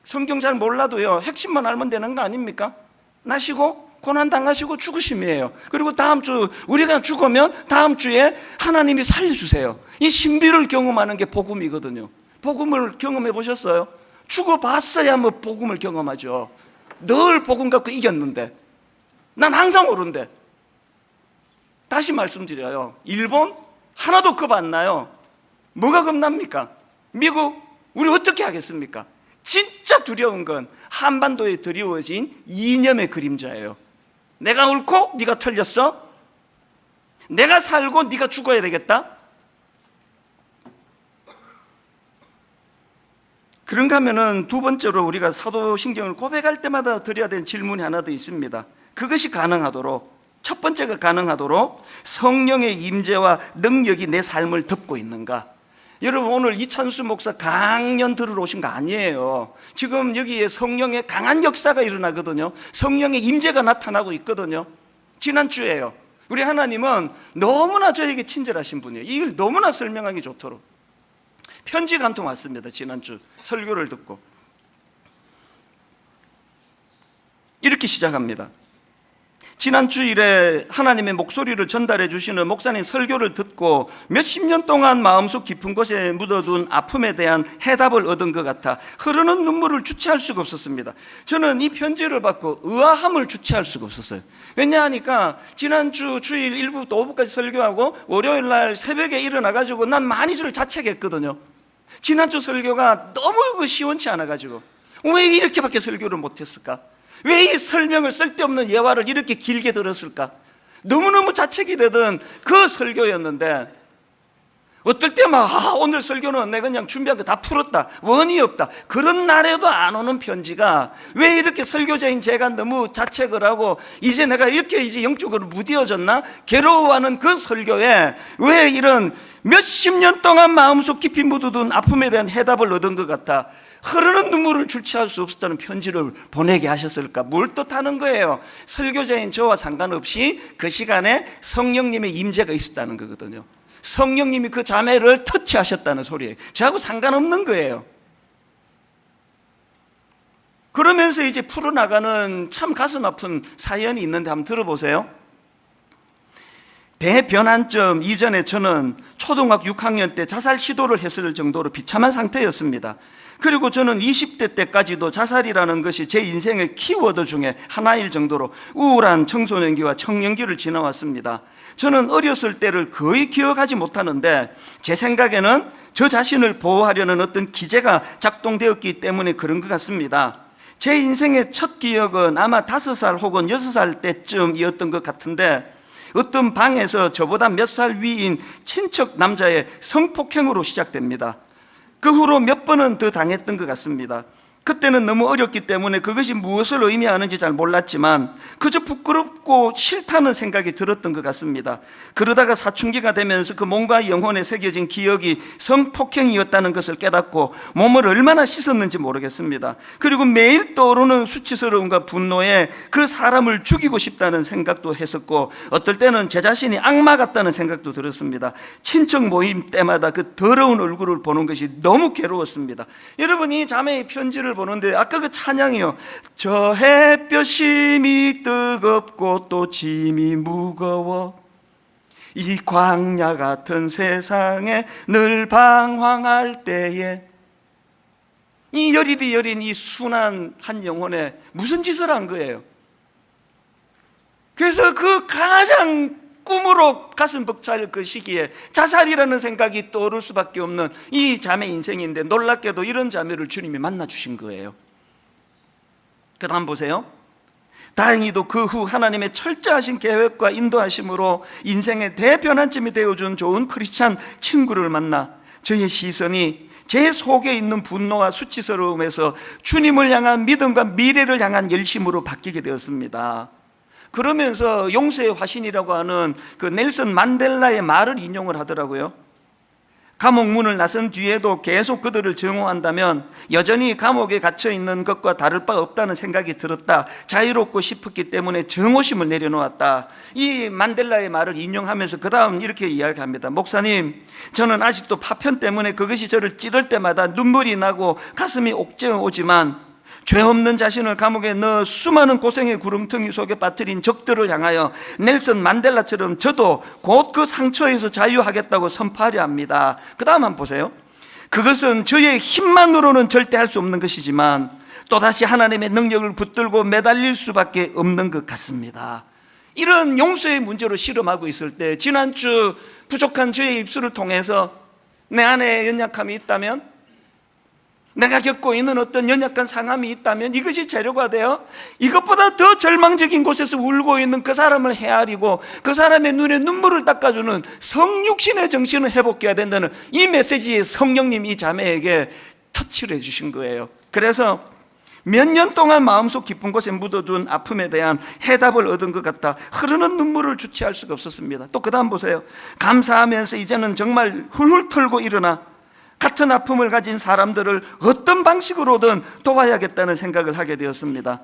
성경 잘 몰라도요 핵심만 알면 되는 거 아닙니까? 나시고 고난당하시고 죽으심이에요. 그리고 다음 주 우리가 죽으면 다음 주에 하나님이 살려주세요. 이 신비를 경험하는 게 복음이거든요. 복음을 경험해 보셨어요? 죽어봤어야 뭐 복음을 경험하죠. 늘 복음 갖고 이겼는데, 난 항상 오른데. 다시 말씀드려요. 일본 하나도 겁 안 나요. 뭐가 겁납니까? 미국 우리 어떻게 하겠습니까? 진짜 두려운 건 한반도에 드리워진 이념의 그림자예요. 내가 옳고 네가 틀렸어? 내가 살고 네가 죽어야 되겠다? 그런가 하면은 두 번째로 우리가 사도신경을 고백할 때마다 드려야 될 질문이 하나 더 있습니다. 그것이 가능하도록, 첫 번째가 가능하도록 성령의 임재와 능력이 내 삶을 덮고 있는가? 여러분, 오늘 이찬수 목사 강연 들으러 오신 거 아니에요. 지금 여기에 성령의 강한 역사가 일어나거든요. 성령의 임재가 나타나고 있거든요. 지난주에요, 우리 하나님은 너무나 저에게 친절하신 분이에요. 이걸 너무나 설명하기 좋도록 편지가 한 통 왔습니다. 지난주 설교를 듣고 이렇게 시작합니다. 지난 주일에 하나님의 목소리를 전달해 주시는 목사님 설교를 듣고 몇십 년 동안 마음속 깊은 곳에 묻어둔 아픔에 대한 해답을 얻은 것 같아 흐르는 눈물을 주체할 수가 없었습니다. 저는 이 편지를 받고 의아함을 주체할 수가 없었어요. 왜냐하니까 지난주 주일 1부부터 5부까지 설교하고 월요일 날 새벽에 일어나가지고 난 많이 저를 자책했거든요. 지난주 설교가 너무 시원치 않아가지고 왜 이렇게밖에 설교를 못했을까? 왜 이 설명을, 쓸데없는 예화를 이렇게 길게 들었을까? 너무너무 자책이 되던 그 설교였는데 어떨 때 막 오늘 설교는 내가 그냥 준비한 거 다 풀었다, 원이 없다, 그런 날에도 안 오는 편지가 왜 이렇게 설교자인 제가 너무 자책을 하고 이제 내가 이렇게 이제 영적으로 무뎌졌나 괴로워하는 그 설교에 왜 이런 몇십 년 동안 마음속 깊이 묻어둔 아픔에 대한 해답을 얻은 것 같아 흐르는 눈물을 주체할 수 없었다는 편지를 보내게 하셨을까? 뭘 뜻하는 거예요? 설교자인 저와 상관없이 그 시간에 성령님의 임재가 있었다는 거거든요. 성령님이 그 자매를 터치하셨다는 소리예요. 저하고 상관없는 거예요. 그러면서 이제 풀어나가는 참 가슴 아픈 사연이 있는데 한번 들어보세요. 대변환점 이전에 저는 초등학교 6학년 때 자살 시도를 했을 정도로 비참한 상태였습니다. 그리고 저는 20대 때까지도 자살이라는 것이 제 인생의 키워드 중에 하나일 정도로 우울한 청소년기와 청년기를 지나왔습니다. 저는 어렸을 때를 거의 기억하지 못하는데 제 생각에는 저 자신을 보호하려는 어떤 기제가 작동되었기 때문에 그런 것 같습니다. 제 인생의 첫 기억은 아마 5살 혹은 6살 때쯤이었던 것 같은데 어떤 방에서 저보다 몇 살 위인 친척 남자의 성폭행으로 시작됩니다. 그 후로 몇 번은 더 당했던 것 같습니다. 그때는 너무 어렸기 때문에 그것이 무엇을 의미하는지 잘 몰랐지만 그저 부끄럽고 싫다는 생각이 들었던 것 같습니다. 그러다가 사춘기가 되면서 그 몸과 영혼에 새겨진 기억이 성폭행이었다는 것을 깨닫고 몸을 얼마나 씻었는지 모르겠습니다. 그리고 매일 떠오르는 수치스러움과 분노에 그 사람을 죽이고 싶다는 생각도 했었고 어떨 때는 제 자신이 악마 같다는 생각도 들었습니다. 친척 모임 때마다 그 더러운 얼굴을 보는 것이 너무 괴로웠습니다. 여러분, 이 자매의 편지를 보는데 아까 그 찬양이요, 저 햇볕이 뜨겁고 또 짐이 무거워 이 광야 같은 세상에 늘 방황할 때에, 이 여리디 여린 이 순한 한 영혼에 무슨 짓을 한 거예요? 그래서 그 가장 꿈으로 가슴 벅찰 그 시기에 자살이라는 생각이 떠오를 수밖에 없는 이 자매 인생인데 놀랍게도 이런 자매를 주님이 만나 주신 거예요. 그 다음 보세요. 다행히도 그 후 하나님의 철저하신 계획과 인도하심으로 인생의 대변환점이 되어준 좋은 크리스찬 친구를 만나 저의 시선이 제 속에 있는 분노와 수치스러움에서 주님을 향한 믿음과 미래를 향한 열심으로 바뀌게 되었습니다. 그러면서 용서의 화신이라고 하는 그 넬슨 만델라의 말을 인용을 하더라고요. 감옥 문을 나선 뒤에도 계속 그들을 증오한다면 여전히 감옥에 갇혀 있는 것과 다를 바 없다는 생각이 들었다. 자유롭고 싶었기 때문에 증오심을 내려놓았다. 이 만델라의 말을 인용하면서 그 다음 이렇게 이야기합니다. 목사님, 저는 아직도 파편 때문에 그것이 저를 찌를 때마다 눈물이 나고 가슴이 옥죄어 오지만 죄 없는 자신을 감옥에 넣어 수많은 고생의 구렁텅이 속에 빠뜨린 적들을 향하여 넬슨 만델라처럼 저도 곧 그 상처에서 자유하겠다고 선포하려 합니다. 그 다음 한번 보세요. 그것은 저의 힘만으로는 절대 할 수 없는 것이지만 또다시 하나님의 능력을 붙들고 매달릴 수밖에 없는 것 같습니다. 이런 용서의 문제로 실험하고 있을 때 지난주 부족한 저의 입술을 통해서 내 안에 연약함이 있다면, 내가 겪고 있는 어떤 연약한 상함이 있다면 이것이 재료가 되어 이것보다 더 절망적인 곳에서 울고 있는 그 사람을 헤아리고 그 사람의 눈에 눈물을 닦아주는 성육신의 정신을 회복해야 된다는 이 메시지에 성령님이 이 자매에게 터치를 해주신 거예요. 그래서 몇 년 동안 마음속 깊은 곳에 묻어둔 아픔에 대한 해답을 얻은 것 같아 흐르는 눈물을 주체할 수가 없었습니다. 또 그 다음 보세요. 감사하면서 이제는 정말 훌훌 털고 일어나 같은 아픔을 가진 사람들을 어떤 방식으로든 도와야겠다는 생각을 하게 되었습니다.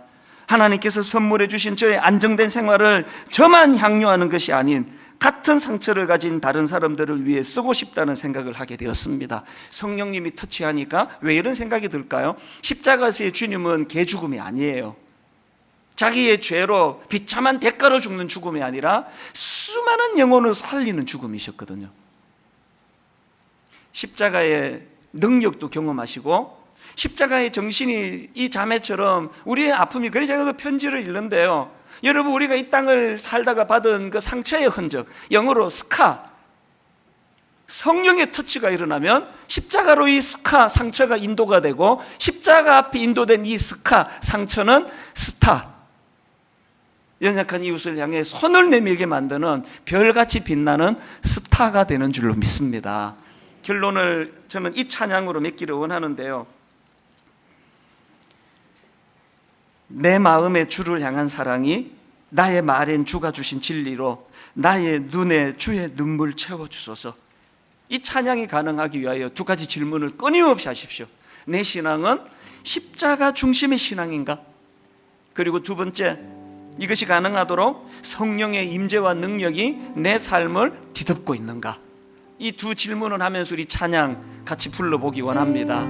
하나님께서 선물해 주신 저의 안정된 생활을 저만 향유하는 것이 아닌 같은 상처를 가진 다른 사람들을 위해 쓰고 싶다는 생각을 하게 되었습니다. 성령님이 터치하니까 왜 이런 생각이 들까요? 십자가에서의 주님은 개죽음이 아니에요. 자기의 죄로 비참한 대가로 죽는 죽음이 아니라 수많은 영혼을 살리는 죽음이셨거든요. 십자가의 능력도 경험하시고 십자가의 정신이 이 자매처럼 우리의 아픔이, 그래서 제가 그 편지를 읽는데요, 여러분, 우리가 이 땅을 살다가 받은 그 상처의 흔적, 영어로 스카, 성령의 터치가 일어나면 십자가로 이 스카 상처가 인도가 되고, 십자가 앞에 인도된 이 스카 상처는 스타, 연약한 이웃을 향해 손을 내밀게 만드는 별같이 빛나는 스타가 되는 줄로 믿습니다. 결론을 저는 이 찬양으로 맺기를 원하는데요. 내 마음의 주를 향한 사랑이 나의 말엔 주가 주신 진리로 나의 눈에 주의 눈물 채워주소서. 이 찬양이 가능하기 위하여 두 가지 질문을 끊임없이 하십시오. 내 신앙은 십자가 중심의 신앙인가? 그리고 두 번째, 이것이 가능하도록 성령의 임재와 능력이 내 삶을 뒤덮고 있는가? 이 두 질문을 하면서 우리 찬양 같이 불러보기 원합니다.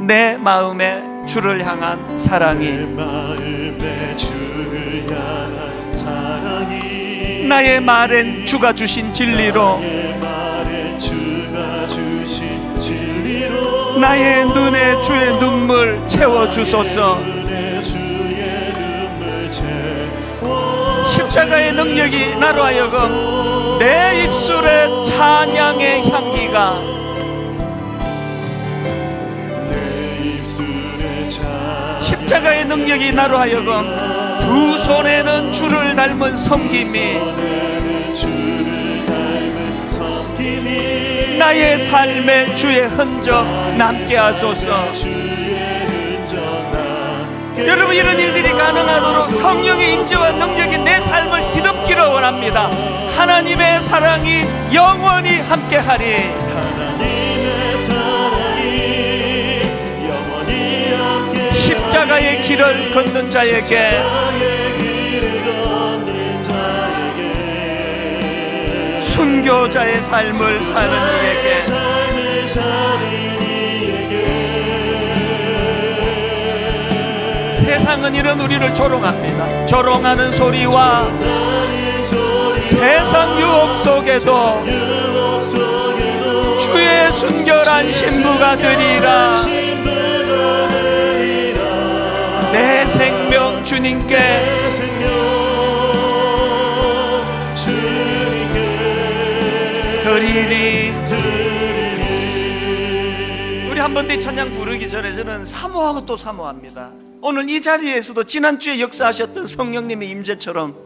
내 마음의 주를 향한 사랑이, 내 마음의 주를 향한 사랑이, 나의 말엔 주가 주신 진리로, 나의 말엔 주가 주신 진리로, 나의 눈에 주의 눈물 채워주소서. 십자가의 능력이 나로 하여금 내 입술에 찬양의 향기가, 십자가의 능력이 나로 하여금 두 손에는 주를 닮은 섬김이, 나의 삶에 주의 흔적 남게 하소서. 여러분, 이런 일들이 가능하도록 성령의 임재와 능력이 내 삶을 뒤덮기를 원합니다. 하나님의 사랑이 영원히 함께하리. 하나님의 사랑이 영원히 함께, 십자가의 길을 걷는 자에게, 순교자의 삶을 사는 이에게, 세상은 이런 우리를 조롱합니다. 조롱하는 소리와 세상 유혹 속에도 주의 순결한 신부가 되리라. 내 생명 주님께 드리리. 우리 한 번 더 찬양 부르기 전에 저는 사모하고 또 사모합니다. 오늘 이 자리에서도 지난주에 역사하셨던 성령님의 임재처럼,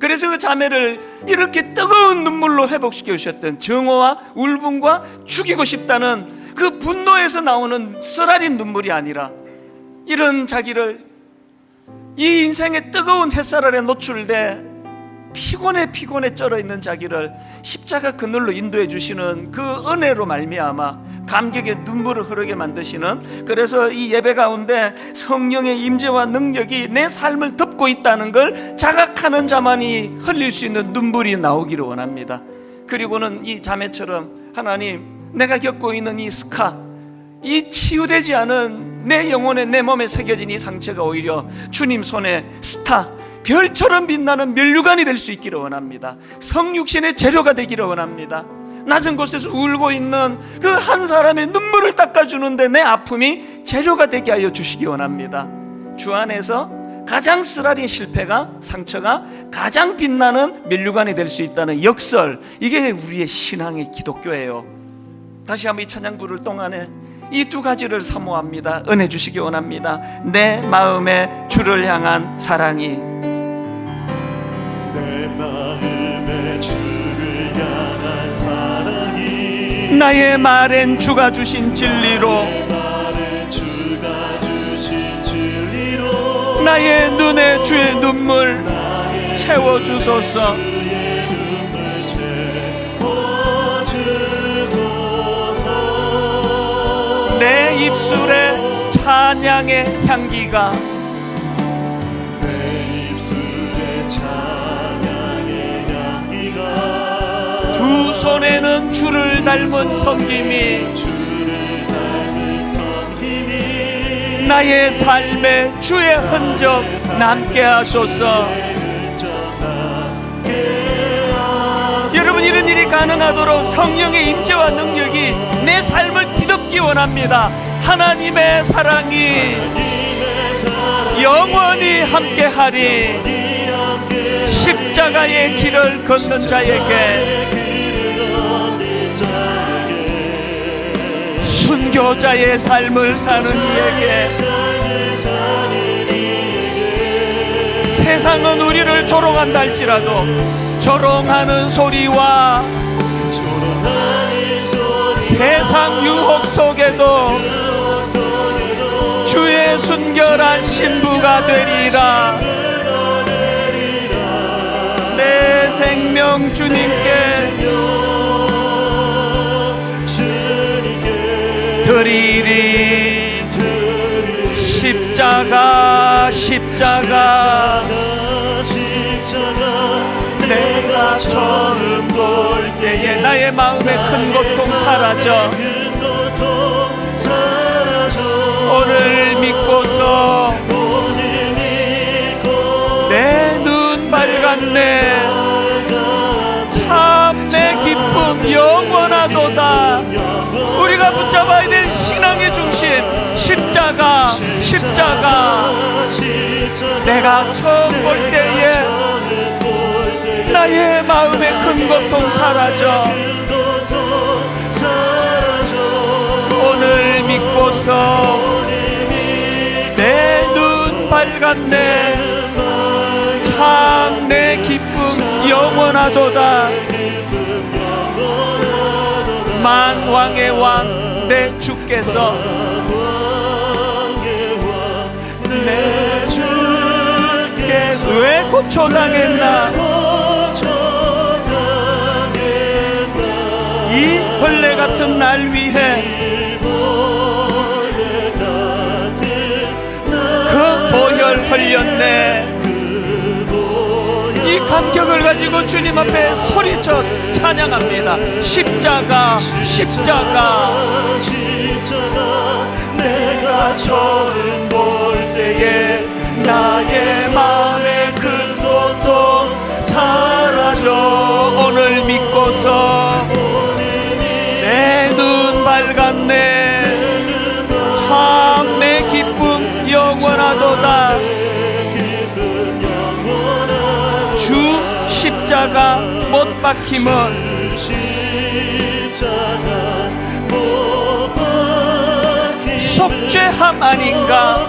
그래서 그 자매를 이렇게 뜨거운 눈물로 회복시켜 주셨던 정오와 울분과 죽이고 싶다는 그 분노에서 나오는 쓰라린 눈물이 아니라, 이런 자기를 이 인생의 뜨거운 햇살 아래 노출돼 피곤에 쩔어 있는 자기를 십자가 그늘로 인도해 주시는 그 은혜로 말미암아 감격의 눈물을 흐르게 만드시는, 그래서 이 예배 가운데 성령의 임재와 능력이 내 삶을 덮고 있다는 걸 자각하는 자만이 흘릴 수 있는 눈물이 나오기를 원합니다. 그리고는 이 자매처럼, 하나님, 내가 겪고 있는 이 스카, 이 치유되지 않은 내 영혼에, 내 몸에 새겨진 이 상처가 오히려 주님 손에 스타, 별처럼 빛나는 면류관이 될 수 있기를 원합니다. 성육신의 재료가 되기를 원합니다. 낮은 곳에서 울고 있는 그 한 사람의 눈물을 닦아주는데 내 아픔이 재료가 되게 하여 주시기 원합니다. 주 안에서 가장 쓰라린 실패가, 상처가 가장 빛나는 면류관이 될 수 있다는 역설, 이게 우리의 신앙의 기독교예요. 다시 한번 이 찬양 부를 동안에 이 두 가지를 사모합니다. 은혜 주시기 원합니다. 내 마음의 주를 향한 사랑이, 내 마음의 주를 향한 사랑이, 나의 말엔 주가 주신 진리로, 내 말엔 주가 주신 진리로, 나의 눈에 주의 눈물 채워주소서. 주의 눈물 채워주소서. 내 입술에 찬양의 향기가, 내 입술에 찬양의 향기가, 두 손에는 주를 닮은 섬김이, 주를 닮은 섬김이, 나의 삶에 주의 흔적 남게 하소서. 여러분, 이런 일이 가능하도록 성령의 임재와 능력이 내 삶을 뒤덮기 원합니다. 하나님의 사랑이 영원히 함께하리. 십자가의 길을 걷는 자에게 순교자의 삶을 사는 이에게 세상은 우리를 조롱한다 할지라도 조롱하는 소리와 세상 유혹 속에도 주의 순결한 신부가 되리라. 내 생명 주님께 드리리. 십자가 십자가 내가 처음 볼 때에 나의 마음의 큰 고통 사라져. 오늘 믿고서 내 눈 밝았네. 참 내 기쁨 영원하도다. 우리가 붙잡아야 될 신앙의 중심, 십자가 십자가. 내가 처음 볼 때에 나의 마음의 큰 고통 사라져. 오늘 믿고서 내 눈 밝았네. 참 내 기쁨 영원하도다. 만왕의 왕 내 주께서 내 주께서 왜 고초당했나. 이 벌레 같은 날 위해 그 보혈 흘렸네. 이 감격을 가지고 주님 앞에 소리쳐 찬양합니다. 십자가 십자가. 내가 처음 볼 때에 나의 마음의 큰 고통 사라져. 오늘 믿고서 내 눈 밝았네. 참 내 기쁨 영원하도다. 주 십자가 못 박힘은 속죄함 아닌가.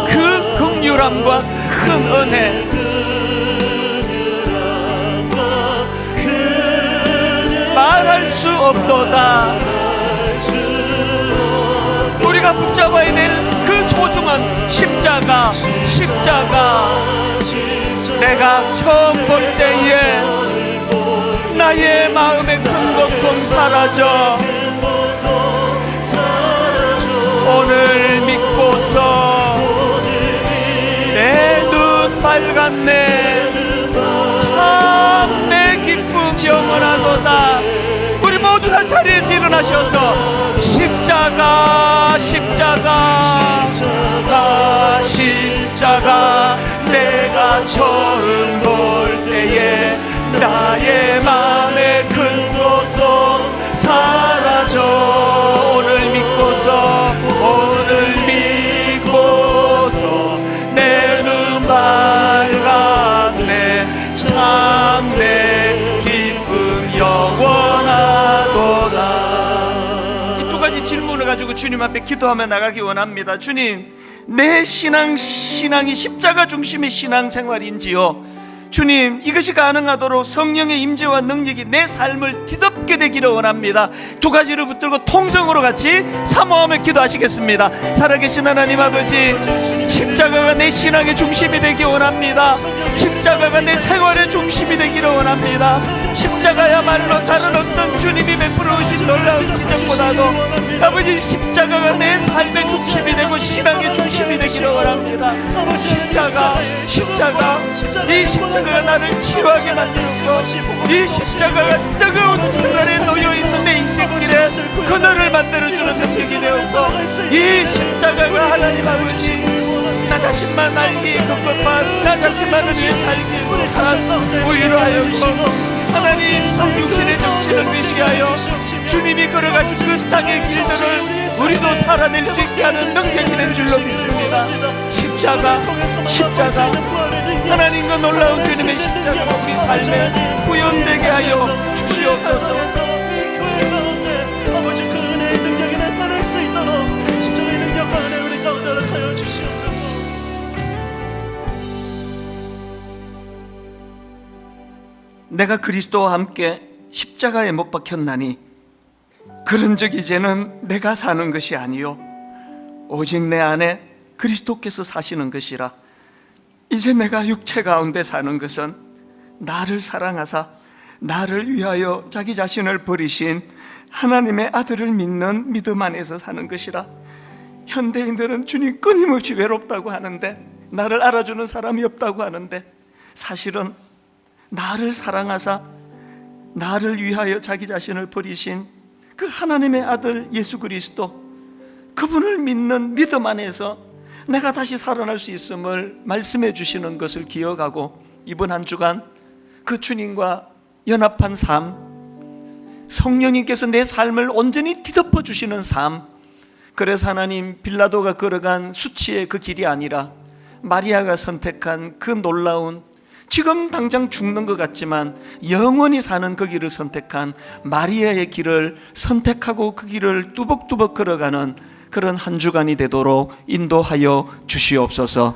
그 긍휼함과 큰 은혜, 말할 수 없도다. 우리가 붙잡아야 될 그 소중한 십자가 십자가. 내가 처음 볼 때에 나의 마음의 큰 고통 사라져. 오늘 믿고서 내 눈 밝았네. 참 내 기쁨 영원하도다. 우리 모두 다 자리에서 일어나셔서 십자가 십자가 십자가. 내가 처음 볼 때에 나의 마음의 큰 고통 사라져. 오늘 믿고서 내 눈 밝았네. 참 내 기쁨 영원하도다. 이 두 가지 질문을 가지고 주님 앞에 기도하며 나가기 원합니다. 주님, 내 신앙이 십자가 중심의 신앙생활인지요? 주님, 이것이 가능하도록 성령의 임재와 능력이 내 삶을 뒤덮게 되기를 원합니다. 두 가지를 붙들고 통성으로 같이 사모하며 기도하시겠습니다. 살아계신 하나님 아버지, 십자가가 내 신앙의 중심이 되기 원합니다. 십자가가 내 생활의 중심이 되기를 원합니다. 십자가야말로 다른 어떤 주님이 베풀어 오신 놀라운 기적보다도 아버지, 십자가가 내 삶의 중심이 되고 신앙의 중심이 되기를 원합니다. 십자가 이 십자가가 나를 치유하게 만들고, 이 십자가가 뜨거운 생활에 놓여있는 내 인생길에 그늘을 만들어주는 능력이 되어서, 이 십자가가 하나님 아버지 나 자신만 알기 급급한 나 자신만을 위해 살기 급한 우리로 하여금 하나님 성육신의 정신을 위시하여 주님이 걸어가신 그 땅의 길들을 우리도 살아낼 수 있게 하는 능력이 된 줄로 믿습니다. 십자가, 십자가, 하나님과 놀라운 주님의 십자가가 우리 삶에 구현되게 하여 주시옵소서. 아버지 그 은혜의 능력이 나타날 수 있도록 십자가의 능력 안에 우리 가운데 허락하여 주시옵소서. 내가 그리스도와 함께 십자가에 못 박혔나니 그런즉 이제는 내가 사는 것이 아니요 오직 내 안에 그리스도께서 사시는 것이라. 이제 내가 육체 가운데 사는 것은 나를 사랑하사 나를 위하여 자기 자신을 버리신 하나님의 아들을 믿는 믿음 안에서 사는 것이라. 현대인들은 주님 끊임없이 외롭다고 하는데, 나를 알아주는 사람이 없다고 하는데, 사실은 나를 사랑하사 나를 위하여 자기 자신을 버리신 그 하나님의 아들 예수 그리스도, 그분을 믿는 믿음 안에서 내가 다시 살아날 수 있음을 말씀해 주시는 것을 기억하고, 이번 한 주간 그 주님과 연합한 삶, 성령님께서 내 삶을 온전히 뒤덮어 주시는 삶, 그래서 하나님 빌라도가 걸어간 수치의 그 길이 아니라 마리아가 선택한 그 놀라운, 지금 당장 죽는 것 같지만 영원히 사는 그 길을 선택한 마리아의 길을 선택하고 그 길을 뚜벅뚜벅 걸어가는 그런 한 주간이 되도록 인도하여 주시옵소서.